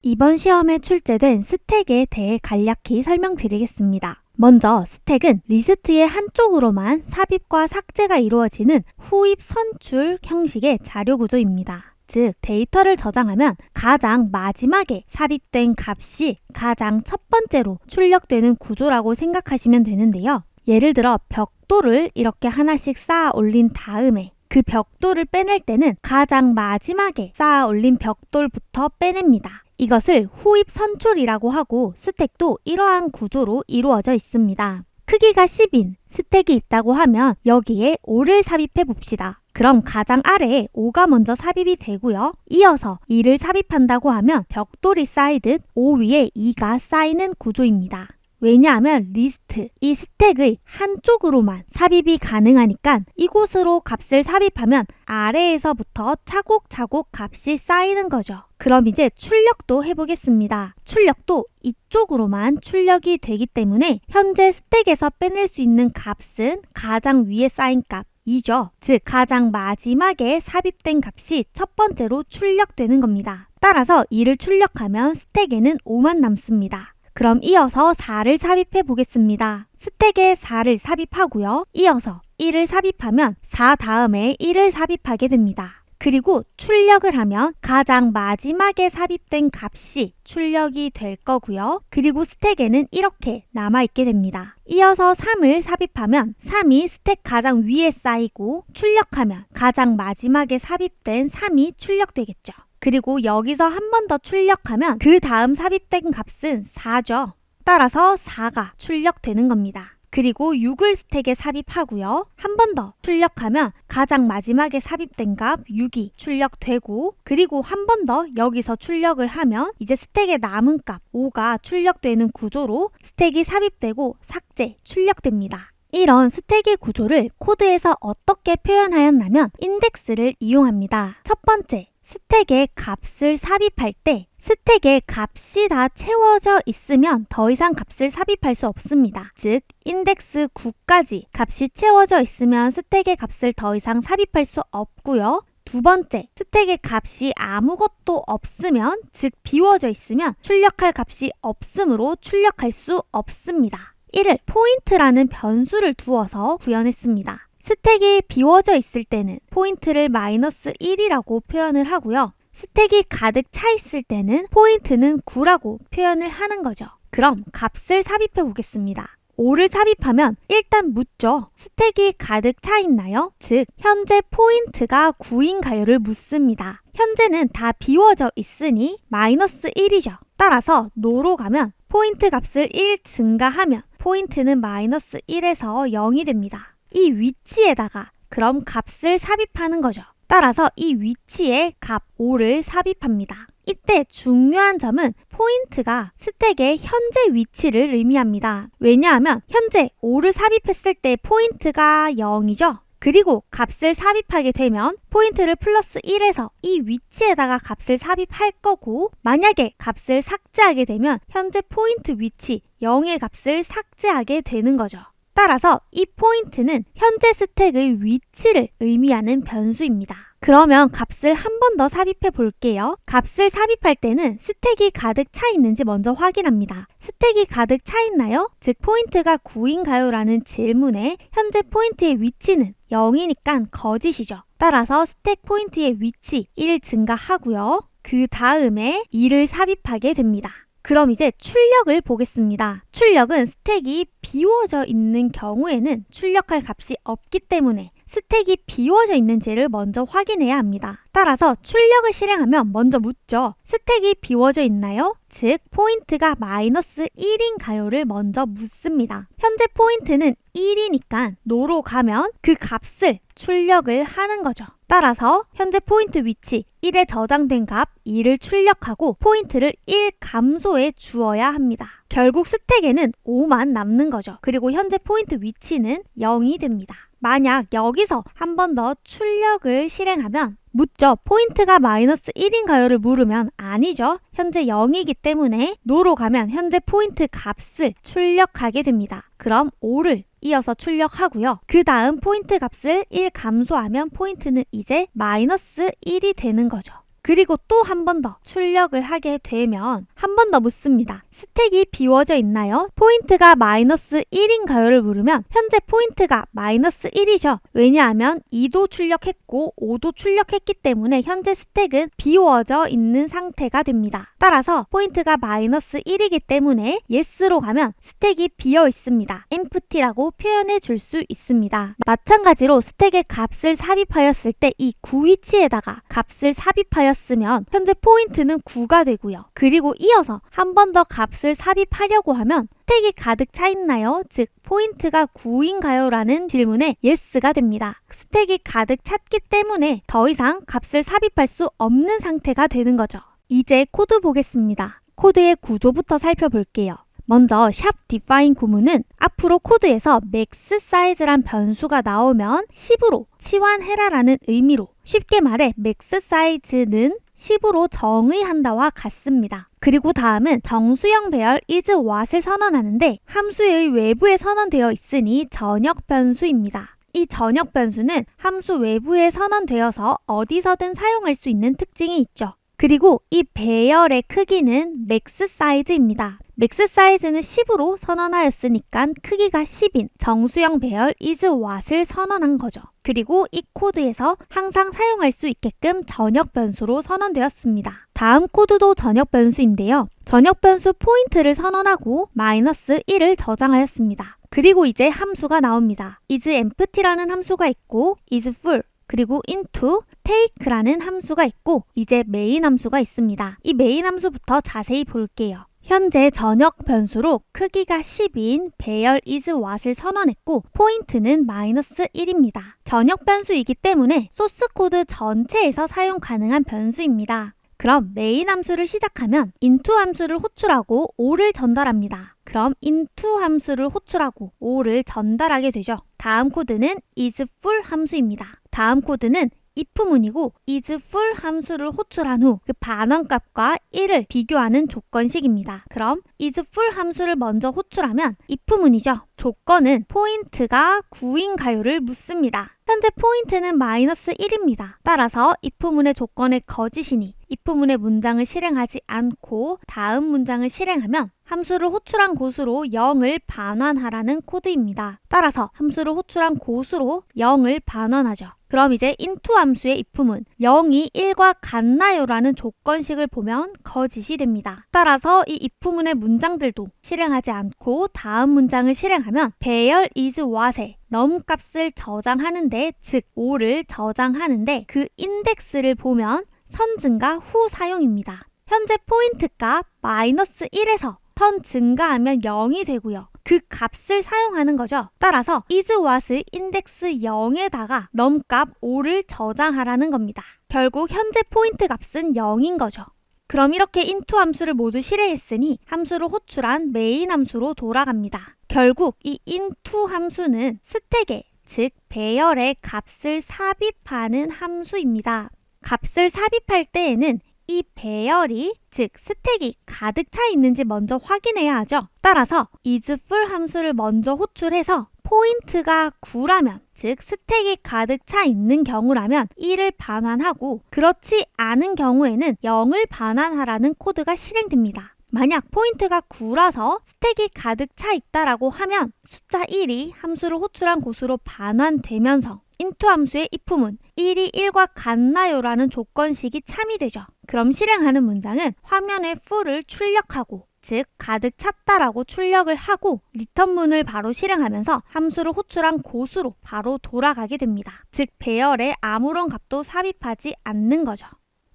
이번 시험에 출제된 스택에 대해 간략히 설명드리겠습니다. 먼저 스택은 리스트의 한쪽으로만 삽입과 삭제가 이루어지는 후입 선출 형식의 자료 구조입니다. 즉, 데이터를 저장하면 가장 마지막에 삽입된 값이 가장 첫 번째로 출력되는 구조라고 생각하시면 되는데요. 예를 들어 벽돌을 이렇게 하나씩 쌓아 올린 다음에 그 벽돌을 빼낼 때는 가장 마지막에 쌓아 올린 벽돌부터 빼냅니다. 이것을 후입 선출이라고 하고 스택도 이러한 구조로 이루어져 있습니다. 크기가 10인 스택이 있다고 하면 여기에 5를 삽입해 봅시다. 그럼 가장 아래에 5가 먼저 삽입이 되고요. 이어서 2를 삽입한다고 하면 벽돌이 쌓이듯 5 위에 2가 쌓이는 구조입니다. 왜냐하면 리스트, 이 스택의 한쪽으로만 삽입이 가능하니까 이곳으로 값을 삽입하면 아래에서부터 차곡차곡 값이 쌓이는 거죠. 그럼 이제 출력도 해보겠습니다. 출력도 이쪽으로만 출력이 되기 때문에 현재 스택에서 빼낼 수 있는 값은 가장 위에 쌓인 값 2죠. 즉 가장 마지막에 삽입된 값이 첫 번째로 출력되는 겁니다. 따라서 2를 출력하면 스택에는 5만 남습니다. 그럼 이어서 4를 삽입해 보겠습니다. 스택에 4를 삽입하고요. 이어서 1을 삽입하면 4 다음에 1을 삽입하게 됩니다. 그리고 출력을 하면 가장 마지막에 삽입된 값이 출력이 될 거고요. 그리고 스택에는 이렇게 남아있게 됩니다. 이어서 3을 삽입하면 3이 스택 가장 위에 쌓이고 출력하면 가장 마지막에 삽입된 3이 출력되겠죠. 그리고 여기서 한 번 더 출력하면 그 다음 삽입된 값은 4죠. 따라서 4가 출력되는 겁니다. 그리고 6을 스택에 삽입하고요. 한 번 더 출력하면 가장 마지막에 삽입된 값 6이 출력되고 그리고 한 번 더 여기서 출력을 하면 이제 스택에 남은 값 5가 출력되는 구조로 스택이 삽입되고 삭제, 출력됩니다. 이런 스택의 구조를 코드에서 어떻게 표현하였냐면 인덱스를 이용합니다. 첫 번째, 스택에 값을 삽입할 때 스택에 값이 다 채워져 있으면 더 이상 값을 삽입할 수 없습니다. 즉, 인덱스 9까지 값이 채워져 있으면 스택의 값을 더 이상 삽입할 수 없고요. 두 번째, 스택의 값이 아무것도 없으면, 즉 비워져 있으면 출력할 값이 없으므로 출력할 수 없습니다. 이를 포인트라는 변수를 두어서 구현했습니다. 스택이 비워져 있을 때는 포인트를 -1이라고 표현을 하고요. 스택이 가득 차 있을 때는 포인트는 9라고 표현을 하는 거죠. 그럼 값을 삽입해 보겠습니다. 5를 삽입하면 일단 묻죠. 스택이 가득 차 있나요? 즉, 현재 포인트가 9인가요를 묻습니다. 현재는 다 비워져 있으니 -1이죠. 따라서 no로 가면 포인트 값을 1 증가하면 포인트는 -1에서 0이 됩니다. 이 위치에다가 그럼 값을 삽입하는 거죠. 따라서 이 위치에 값 5를 삽입합니다. 이때 중요한 점은 포인트가 스택의 현재 위치를 의미합니다. 왜냐하면 현재 5를 삽입했을 때 포인트가 0이죠. 그리고 값을 삽입하게 되면 포인트를 +1에서 이 위치에다가 값을 삽입할 거고 만약에 값을 삭제하게 되면 현재 포인트 위치 0의 값을 삭제하게 되는 거죠. 따라서 이 포인트는 현재 스택의 위치를 의미하는 변수입니다. 그러면 값을 한 번 더 삽입해 볼게요. 값을 삽입할 때는 스택이 가득 차 있는지 먼저 확인합니다. 스택이 가득 차 있나요? 즉 포인트가 9인가요? 라는 질문에 현재 포인트의 위치는 0이니까 거짓이죠. 따라서 스택 포인트의 위치 1 증가하고요. 그 다음에 2를 삽입하게 됩니다. 그럼 이제 출력을 보겠습니다. 출력은 스택이 비워져 있는 경우에는 출력할 값이 없기 때문에 스택이 비워져 있는지를 먼저 확인해야 합니다. 따라서 출력을 실행하면 먼저 묻죠. 스택이 비워져 있나요? 즉 포인트가 -1인가요를 먼저 묻습니다. 현재 포인트는 1이니까 no로 가면 그 값을 출력을 하는 거죠. 따라서 현재 포인트 위치 1에 저장된 값 2를 출력하고 포인트를 1 감소해 주어야 합니다. 결국 스택에는 5만 남는 거죠. 그리고 현재 포인트 위치는 0이 됩니다. 만약 여기서 한 번 더 출력을 실행하면 묻죠. 포인트가 -1인가요를 물으면 아니죠. 현재 0이기 때문에 no로 가면 현재 포인트 값을 출력하게 됩니다. 그럼 5를 이어서 출력하고요. 그 다음 포인트 값을 1 감소하면 포인트는 이제 -1이 되는 거죠. 그리고 또 한 번 더 출력을 하게 되면 한 번 더 묻습니다. 스택이 비워져 있나요? 포인트가 마이너스 1인가요를 물으면 현재 포인트가 마이너스 1이죠. 왜냐하면 2도 출력했고 5도 출력했기 때문에 현재 스택은 비워져 있는 상태가 됩니다. 따라서 포인트가 마이너스 1이기 때문에 yes로 가면 스택이 비어 있습니다. empty라고 표현해 줄 수 있습니다. 마찬가지로 스택의 값을 삽입하였을 때 이 9 위치에다가 값을 삽입하였으면 현재 포인트는 9가 되고요. 그리고 이어서 한 번 더 값을 삽입하려고 하면 스택이 가득 차 있나요? 즉 포인트가 9인가요? 라는 질문에 yes가 됩니다. 스택이 가득 찼기 때문에 더 이상 값을 삽입할 수 없는 상태가 되는 거죠. 이제 코드 보겠습니다. 코드의 구조부터 살펴볼게요. 먼저 샵define 구문은 앞으로 코드에서 max size란 변수가 나오면 10으로 치환해라 라는 의미로, 쉽게 말해 max size는 10으로 정의한다와 같습니다. 그리고 다음은 정수형 배열 is what을 선언하는데 함수의 외부에 선언되어 있으니 전역 변수입니다. 이 전역 변수는 함수 외부에 선언되어서 어디서든 사용할 수 있는 특징이 있죠. 그리고 이 배열의 크기는 max size입니다. max size는 10으로 선언하였으니까 크기가 10인 정수형 배열 is what을 선언한 거죠. 그리고 이 코드에서 항상 사용할 수 있게끔 전역 변수로 선언되었습니다. 다음 코드도 전역 변수인데요. 전역 변수 포인트를 선언하고 마이너스 1을 저장하였습니다. 그리고 이제 함수가 나옵니다. is empty라는 함수가 있고 is full, 그리고 into, take라는 함수가 있고 이제 메인 함수가 있습니다. 이 메인 함수부터 자세히 볼게요. 현재 전역 변수로 크기가 10인 배열 is what을 선언했고 포인트는 마이너스 1입니다. 전역 변수이기 때문에 소스 코드 전체에서 사용 가능한 변수입니다. 그럼 메인 함수를 시작하면 into 함수를 호출하고 5를 전달합니다. 그럼 into 함수를 호출하고 5를 전달하게 되죠. 다음 코드는 is full 함수입니다. 다음 코드는 if문이고 is full 함수를 호출한 후 그 반원값과 1을 비교하는 조건식입니다. 그럼 is full 함수를 먼저 호출하면 if문이죠. 조건은 포인트가 9인가요를 묻습니다. 현재 포인트는 마이너스 1입니다. 따라서 if문의 조건의 거짓이니 if문의 문장을 실행하지 않고 다음 문장을 실행하면 함수를 호출한 곳으로 0을 반환하라는 코드입니다. 따라서 함수를 호출한 곳으로 0을 반환하죠. 그럼 이제 into 함수의 if문 0이 1과 같나요? 라는 조건식을 보면 거짓이 됩니다. 따라서 이 if문의 문장들도 실행하지 않고 다음 문장을 실행하면 배열 is what에 num 값을 저장하는데, 즉 5를 저장하는데 그 인덱스를 보면 선 증가 후 사용입니다. 현재 포인트 값 마이너스 1에서 선 증가하면 0이 되고요. 그 값을 사용하는 거죠. 따라서 is what의 인덱스 0에다가 num 값 5를 저장하라는 겁니다. 결국 현재 포인트 값은 0인 거죠. 그럼 이렇게 into 함수를 모두 실행했으니 함수를 호출한 메인 함수로 돌아갑니다. 결국 이 into 함수는 스택에, 즉 배열의 값을 삽입하는 함수입니다. 값을 삽입할 때에는 이 배열이, 즉 스택이 가득 차 있는지 먼저 확인해야 하죠. 따라서 is full 함수를 먼저 호출해서 포인트가 9라면, 즉 스택이 가득 차 있는 경우라면 1을 반환하고 그렇지 않은 경우에는 0을 반환하라는 코드가 실행됩니다. 만약 포인트가 9라서 스택이 가득 차 있다라고 하면 숫자 1이 함수를 호출한 곳으로 반환되면서 into 함수의 if문 1이 1과 같나요? 라는 조건식이 참이 되죠. 그럼 실행하는 문장은 화면에 full을 출력하고, 즉 가득 찼다라고 출력을 하고 리턴문을 바로 실행하면서 함수를 호출한 곳으로 바로 돌아가게 됩니다. 즉 배열에 아무런 값도 삽입하지 않는 거죠.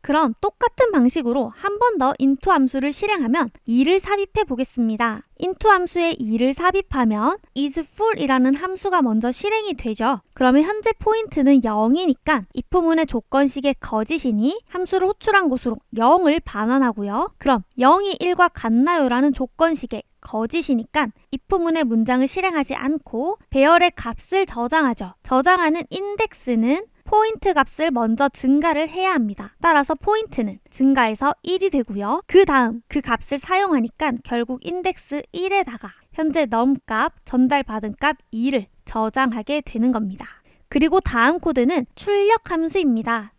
그럼 똑같은 방식으로 한 번 더 into 함수를 실행하면 2를 삽입해 보겠습니다. into 함수에 2를 삽입하면 is full 이라는 함수가 먼저 실행이 되죠. 그러면 현재 포인트는 0이니까 if문의 조건식의 거짓이니 함수를 호출한 곳으로 0을 반환하고요. 그럼 0이 1과 같나요? 라는 조건식의 거짓이니까 if문의 문장을 실행하지 않고 배열의 값을 저장하죠. 저장하는 인덱스는 포인트 값을 먼저 증가를 해야 합니다. 따라서 포인트는 증가해서 1이 되고요. 그 다음 그 값을 사용하니까 결국 인덱스 1에다가 현재 num 값, 전달받은 값 2를 저장하게 되는 겁니다. 그리고 다음 코드는 출력 함수입니다.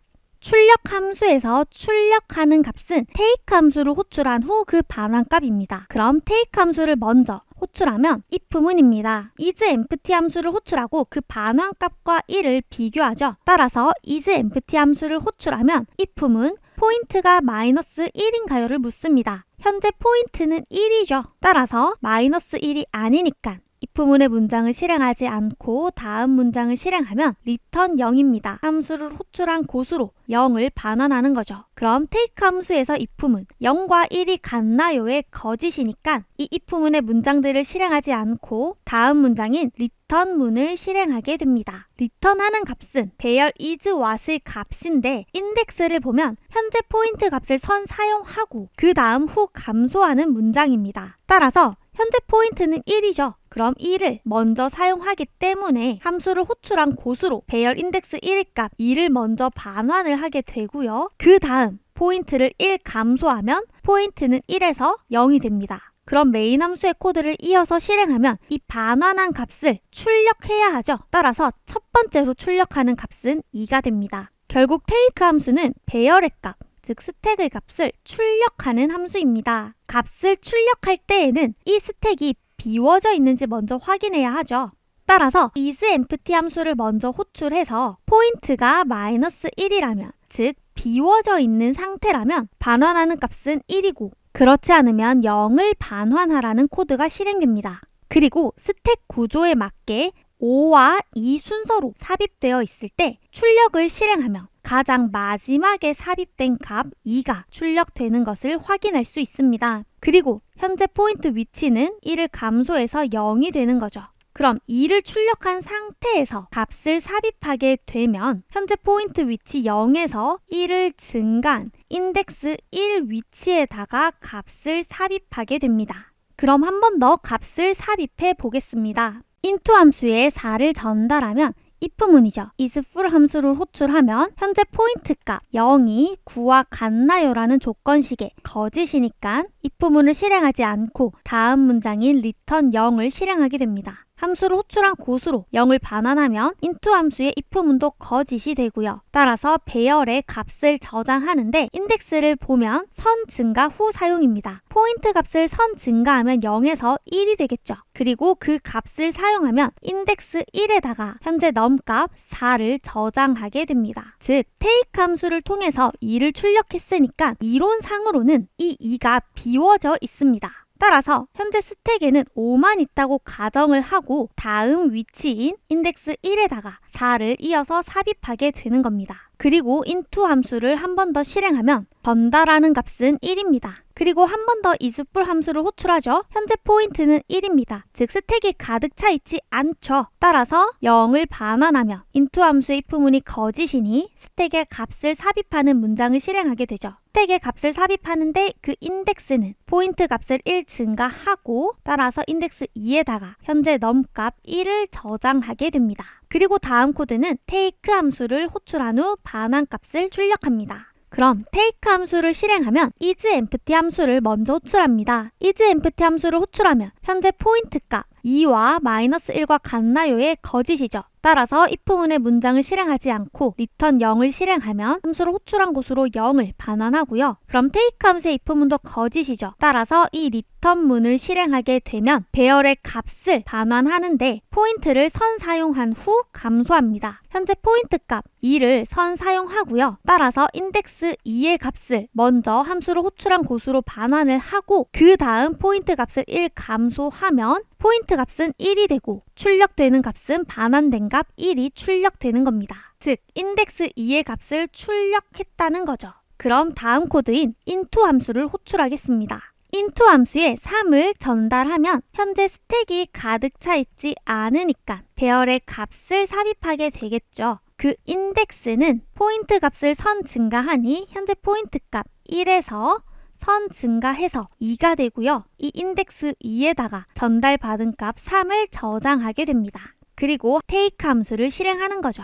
출력 함수에서 출력하는 값은 take 함수를 호출한 후 그 반환값입니다. 그럼 take 함수를 먼저 호출하면 if문입니다. isEmpty 함수를 호출하고 그 반환값과 1을 비교하죠. 따라서 isEmpty 함수를 호출하면 if문 포인트가 마이너스 1인가요를 묻습니다. 현재 포인트는 1이죠. 따라서 마이너스 1이 아니니까 if문의 문장을 실행하지 않고 다음 문장을 실행하면 return 0입니다. 함수를 호출한 곳으로 0을 반환하는 거죠. 그럼 take 함수에서 if문 0과 1이 같나요의 거짓이니까 이 if문의 문장들을 실행하지 않고 다음 문장인 return문을 실행하게 됩니다. return하는 값은 배열 is what의 값인데 인덱스를 보면 현재 포인트 값을 선 사용하고 그 다음 후 감소하는 문장입니다. 따라서 현재 포인트는 1이죠. 그럼 1을 먼저 사용하기 때문에 함수를 호출한 곳으로 배열 인덱스 1의 값 2를 먼저 반환을 하게 되고요. 그 다음 포인트를 1 감소하면 포인트는 1에서 0이 됩니다. 그럼 메인 함수의 코드를 이어서 실행하면 이 반환한 값을 출력해야 하죠. 따라서 첫 번째로 출력하는 값은 2가 됩니다. 결국 take 함수는 배열의 값, 즉 스택의 값을 출력하는 함수입니다. 값을 출력할 때에는 이 스택이 비워져 있는지 먼저 확인해야 하죠. 따라서 isEmpty 함수를 먼저 호출해서 포인트가 마이너스 1이라면, 즉 비워져 있는 상태라면 반환하는 값은 1이고 그렇지 않으면 0을 반환하라는 코드가 실행됩니다. 그리고 스택 구조에 맞게 5와 2 순서로 삽입되어 있을 때 출력을 실행하면 가장 마지막에 삽입된 값 2가 출력되는 것을 확인할 수 있습니다. 그리고 현재 포인트 위치는 1을 감소해서 0이 되는 거죠. 그럼 2를 출력한 상태에서 값을 삽입하게 되면 현재 포인트 위치 0에서 1을 증가한 인덱스 1 위치에다가 값을 삽입하게 됩니다. 그럼 한 번 더 값을 삽입해 보겠습니다. into 함수에 4를 전달하면 if문이죠. isFull 함수를 호출하면 현재 포인트 값 0이 9와 같나요? 라는 조건식의 거짓이니까 if문을 실행하지 않고 다음 문장인 return 0을 실행하게 됩니다. 함수를 호출한 곳으로 0을 반환하면 into 함수의 if문도 거짓이 되고요. 따라서 배열의 값을 저장하는데 인덱스를 보면 선 증가 후 사용입니다. 포인트 값을 선 증가하면 0에서 1이 되겠죠. 그리고 그 값을 사용하면 인덱스 1에다가 현재 넘값 4를 저장하게 됩니다. 즉 take 함수를 통해서 2를 출력했으니까 이론상으로는 이 2가 비워져 있습니다. 따라서 현재 스택에는 5만 있다고 가정을 하고 다음 위치인 인덱스 1에다가 4를 이어서 삽입하게 되는 겁니다. 그리고 into 함수를 한 번 더 실행하면 전달하는 값은 1입니다. 그리고 한 번 더 isFull 함수를 호출하죠. 현재 포인트는 1입니다. 즉 스택이 가득 차 있지 않죠. 따라서 0을 반환하면 into 함수의 if문이 거짓이니 스택의 값을 삽입하는 문장을 실행하게 되죠. 스택의 값을 삽입하는데 그 인덱스는 포인트 값을 1 증가하고 따라서 인덱스 2에다가 현재 넘값 1을 저장하게 됩니다. 그리고 다음 코드는 take 함수를 호출한 후 반환값을 출력합니다. 그럼 take 함수를 실행하면 isEmpty 함수를 먼저 호출합니다. isEmpty 함수를 호출하면 현재 포인트 값 2와 마이너스 1과 같나요의 거짓이죠. 따라서 if문의 문장을 실행하지 않고 return 0을 실행하면 함수를 호출한 곳으로 0을 반환하고요. 그럼 take 함수의 if문도 거짓이죠. 따라서 이 return문을 실행하게 되면 배열의 값을 반환하는데 포인트를 선 사용한 후 감소합니다. 현재 포인트 값 2를 선 사용하고요. 따라서 인덱스 2의 값을 먼저 함수를 호출한 곳으로 반환을 하고 그 다음 포인트 값을 1 감소하면 포인트 값은 1이 되고 출력되는 값은 반환된 값 1이 출력되는 겁니다. 즉 인덱스 2의 값을 출력했다는 거죠. 그럼 다음 코드인 into 함수를 호출하겠습니다. into 함수에 3을 전달하면 현재 스택이 가득 차 있지 않으니까 배열의 값을 삽입하게 되겠죠. 그 인덱스는 포인트 값을 선 증가하니 현재 포인트 값 1에서 선 증가해서 2가 되고요. 이 인덱스 2에다가 전달받은 값 3을 저장하게 됩니다. 그리고 take 함수를 실행하는 거죠.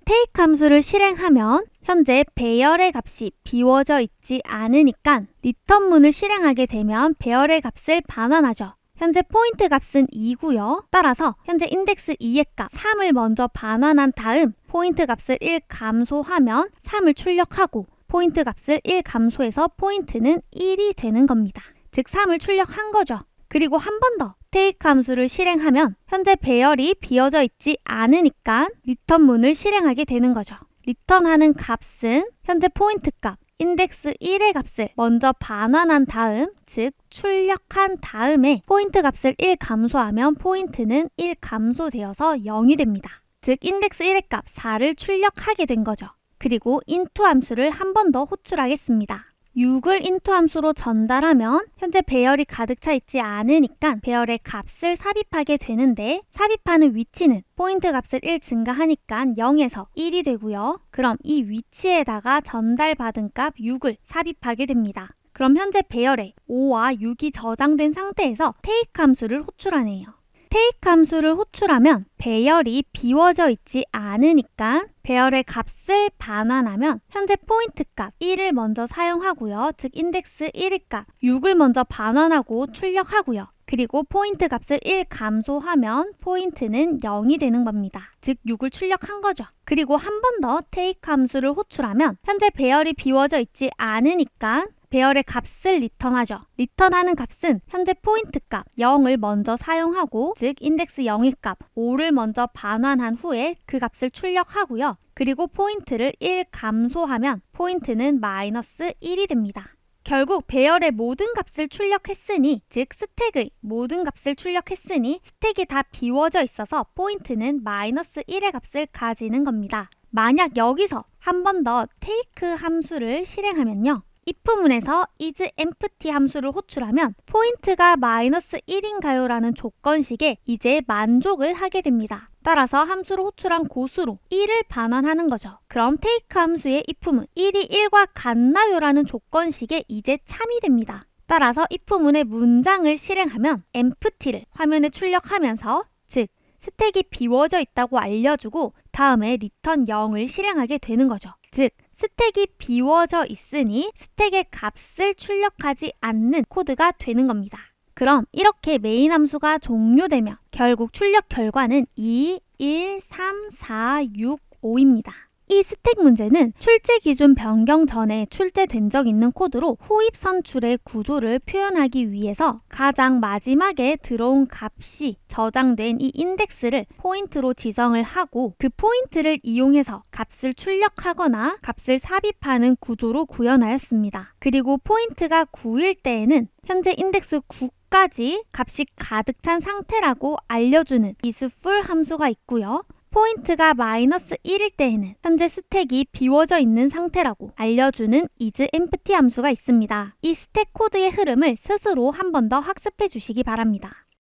take 함수를 실행하면 현재 배열의 값이 비워져 있지 않으니까 return문을 실행하게 되면 배열의 값을 반환하죠. 현재 포인트 값은 2고요. 따라서 현재 인덱스 2의 값 3을 먼저 반환한 다음 포인트 값을 1 감소하면 3을 출력하고 포인트 값을 1 감소해서 포인트는 1이 되는 겁니다. 즉 3을 출력한 거죠. 그리고 한 번 더 take 함수를 실행하면 현재 배열이 비워져 있지 않으니까 return문을 실행하게 되는 거죠. return하는 값은 현재 포인트 값 인덱스 1의 값을 먼저 반환한 다음, 즉 출력한 다음에 포인트 값을 1 감소하면 포인트는 1 감소되어서 0이 됩니다. 즉 인덱스 1의 값 4를 출력하게 된 거죠. 그리고 into 함수를 한 번 더 호출하겠습니다. 6을 into 함수로 전달하면 현재 배열이 가득 차 있지 않으니까 배열의 값을 삽입하게 되는데 삽입하는 위치는 포인트 값을 1 증가하니까 0에서 1이 되고요. 그럼 이 위치에다가 전달받은 값 6을 삽입하게 됩니다. 그럼 현재 배열에 5와 6이 저장된 상태에서 take 함수를 호출하네요. take 함수를 호출하면 배열이 비워져 있지 않으니까 배열의 값을 반환하면 현재 포인트 값 1을 먼저 사용하고요. 즉 인덱스 1의 값 6을 먼저 반환하고 출력하고요. 그리고 포인트 값을 1 감소하면 포인트는 0이 되는 겁니다. 즉 6을 출력한 거죠. 그리고 한 번 더 take 함수를 호출하면 현재 배열이 비워져 있지 않으니까 배열의 값을 리턴하죠. 리턴하는 값은 현재 포인트 값 0을 먼저 사용하고 즉 인덱스 0의 값 5를 먼저 반환한 후에 그 값을 출력하고요. 그리고 포인트를 1 감소하면 포인트는 마이너스 1이 됩니다. 결국 배열의 모든 값을 출력했으니 즉 스택의 모든 값을 출력했으니 스택이 다 비워져 있어서 포인트는 마이너스 1의 값을 가지는 겁니다. 만약 여기서 한 번 더 take 함수를 실행하면요. if문에서 isEmpty 함수를 호출하면 포인트가 마이너스 1인가요? 라는 조건식에 이제 만족을 하게 됩니다. 따라서 함수를 호출한 고수로 1을 반환하는 거죠. 그럼 take 함수의 if문 1이 1과 같나요? 라는 조건식에 이제 참이 됩니다. 따라서 if문의 문장을 실행하면 empty를 화면에 출력하면서 즉 스택이 비워져 있다고 알려주고 다음에 return 0을 실행하게 되는 거죠. 즉 스택이 비워져 있으니 스택의 값을 출력하지 않는 코드가 되는 겁니다. 그럼 이렇게 메인 함수가 종료되면 결국 출력 결과는 2, 1, 3, 4, 6, 5입니다. 이 스택 문제는 출제 기준 변경 전에 출제된 적 있는 코드로 후입 선출의 구조를 표현하기 위해서 가장 마지막에 들어온 값이 저장된 이 인덱스를 포인트로 지정을 하고 그 포인트를 이용해서 값을 출력하거나 값을 삽입하는 구조로 구현하였습니다. 그리고 포인트가 9일 때에는 현재 인덱스 9까지 값이 가득 찬 상태라고 알려주는 isFull 함수가 있고요. 포인트가 마이너스 1일 때에는 현재 스택이 비워져 있는 상태라고 알려주는 isEmpty 함수가 있습니다. 이 스택 코드의 흐름을 스스로 한 번 더 학습해 주시기 바랍니다.